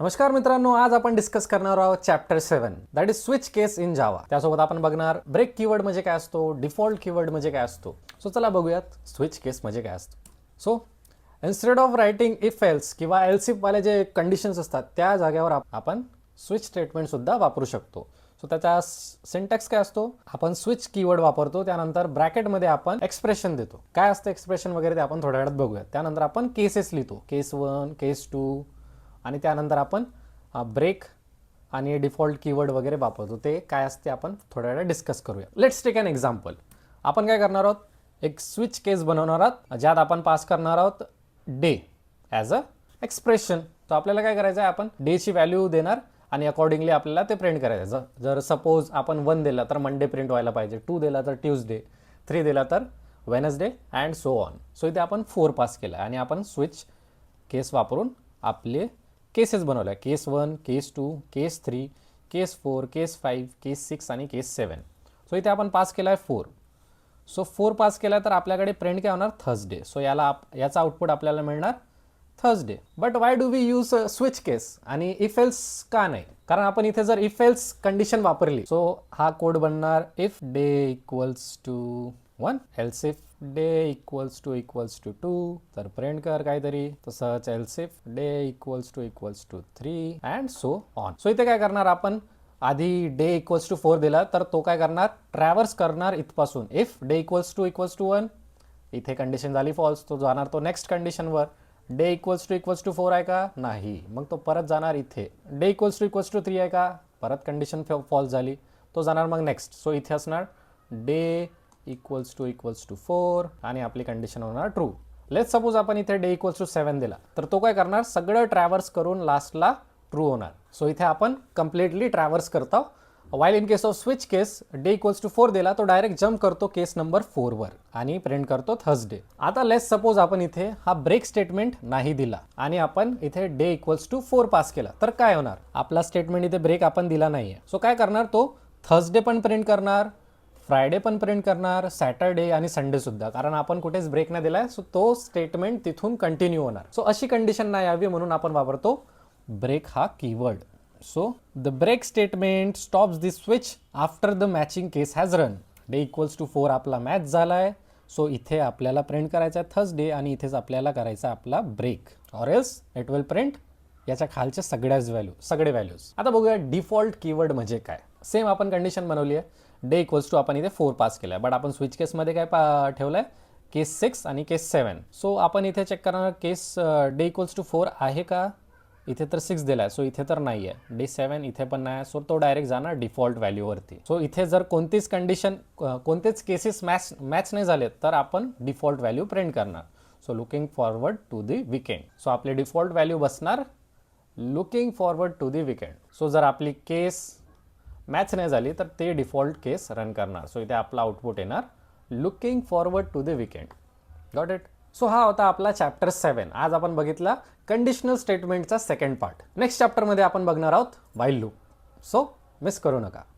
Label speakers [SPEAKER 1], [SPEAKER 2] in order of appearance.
[SPEAKER 1] नमस्कार मित्रांनो, आज आपण डिस्कस करणार आहोत chapter 7 that is switch case in Java. त्यासोबत आपण बघणार ब्रेक कीवर्ड म्हणजे काय असतो, डिफॉल्ट कीवर्ड म्हणजे काय असतो. सो चला बघूयात स्विच केस म्हणजे काय असतो. So instead of writing if else किंवा एल्स इफ वाले जे कंडिशन्स असतात त्या जागेवर आपण स्विच स्टेटमेंट सुद्धा वापरू शकतो. सो त्याचा सिंटॅक्स काय असतो, आपण स्विच कीवर्ड वापरतो, त्यानंतर ब्रॅकेटमध्ये आपण एक्सप्रेशन देतो. काय असतं एक्सप्रेशन वगैरे ते आपण थोड्या वेळात बघूयात. त्यानंतर आपण केसेस लिहितो, केस 1, केस 2 आणि त्यानंतर आपण ब्रेक आणि डिफॉल्ट कीवर्ड वगैरे वापरतो. ते काय असते आपण थोड्या वेळा डिस्कस करूया. Let's take an example. आपण काय करणार आहोत, एक स्विच केस बनवणार आहोत ज्यात आपण पास करणार आहोत डे ॲज अ एक्सप्रेशन. तर आपल्याला काय करायचं आहे, आपण डेची व्हॅल्यू देणार आणि अकॉर्डिंगली आपल्याला ते प्रिंट करायचं. जर सपोज आपण 1 दिला तर मंडे प्रिंट व्हायला पाहिजे, 2 दिला तर ट्यूजडे, 3 दिला तर Wednesday and so on. So इथे आपण 4 पास केला आणि आपण स्विच केस वापरून आपले केसेस बनवल्या. केस 1, केस 2, केस 3, केस 4, केस 5, केस 6 आणि केस 7. सो इथे आपण पास केला आहे 4. सो 4 पास केला तर आपल्याकडे प्रिंट काय होणार, थर्सडे. सो याचा आउटपुट आपल्याला मिळणार Thursday. But why do we use switch case आणि इफ एल्स का नाही? कारण आपण इथे जर इफ एल्स कंडिशन वापरली सो हा कोड बनणार if day equals to 1, else if day equals to 2, तर प्रिंट कर काहीतरी. तसंच else if day equals to 3 and so on. So इथे काय करणार, आपण आधी डे इक्वल्स टू 4 दिला तर तो काय करणार, ट्रॅव्हर्स करणार इथपासून. इफ डे इक्वल्स टू 1, इथे कंडिशन झाली फॉल्स, तो जाणार तो नेक्स्ट कंडिशनवर. डे इक्वल्स टू 4 आहे का, नाही, मग तो परत जाणार इथे. डे इक्वल्स टू 3 आहे का, परत कंडिशन फॉल्स झाली, तो जाणार मग नेक्स्ट. सो इथे असणार डे इक्वल्स टू 4 आणि आपली कंडिशन होणार ट्रू. लेट्स सपोज आपण इथे डे इक्वल्स टू 7 दिला तर तो काय करणार, सगळं ट्रॅव्हर्स करून लास्टला ट्रू होणार. सो इथे आपण कम्प्लिटली ट्रॅव्हर्स करतो. While in case of switch case day equals to 4 दिला तो डायरेक्ट जम्प करतो केस नंबर 4 वर आणि प्रिंट करतो थर्सडे. आता लेट्स सपोज आपण इथे हा ब्रेक स्टेटमेंट नाही दिला आणि आपण इथे डे इक्वल्स टू 4 पास केला तर काय होणार, आपला स्टेटमेंट इथे ब्रेक आपण दिला नाहीये. सो काय करणार, तो थर्सडे पण प्रिंट करणार, फ्रायडे पण प्रिंट करणार, सॅटरडे आणि संडे सुद्धा, कारण आपण कुठेच ब्रेक नाही दिलाय. सो तो स्टेटमेंट तिथून कंटिन्यू होणार. सो अशी कंडिशन नाही यावी म्हणून आपण वापरतो ब्रेक हा keyword. So the break statement stops the switch after the matching case has run. Day equals to 4 आपला मॅच झालाय. सो इथे आपल्याला प्रिंट करायचा आहे थर्सडे आणि इथेच आपल्याला करायचा आपला break, or else it will print याच्या खालच्या सगळे व्हॅल्यूज. आता बघूया डिफॉल्ट कीवर्ड म्हणजे काय. सेम आपण कंडिशन बनवली आहे, डे इक्वल्स टू आपण इथे 4 पास केला आहे, बट आपण स्विच केसमध्ये काय ठेवलं आहे, केस 6 आणि केस 7. सो आपण इथे चेक करणार केस डे इक्वल्स टू 4 आहे का, इथे तर 6 दिला आहे, सो इथे तर नाही आहे. डे 7 इथे पण नाही, सो तो डायरेक्ट जाणार डिफॉल्ट व्हॅल्यूवरती. सो इथे जर कोणतीच कंडिशन कोणतेच केसेस मॅच नाही झाले तर आपण डिफॉल्ट व्हॅल्यू प्रिंट करणार. So looking forward to the weekend. So आपले डिफॉल्ट व्हॅल्यू बसणार looking forward to the weekend. So जर आपली केस मॅच नाही झाली तर ते डिफॉल्ट केस रन करणार. सो इथे आपला आउटपुट येणार looking forward to the weekend. Got it. So हा होता आपला चॅप्टर 7. आज आपण बघितला कंडिशनल स्टेटमेंटचा सेकंड पार्ट. नेक्स्ट चॅप्टरमध्ये आपण बघणार आहोत व्हाईल लूप. सो मिस करू नका.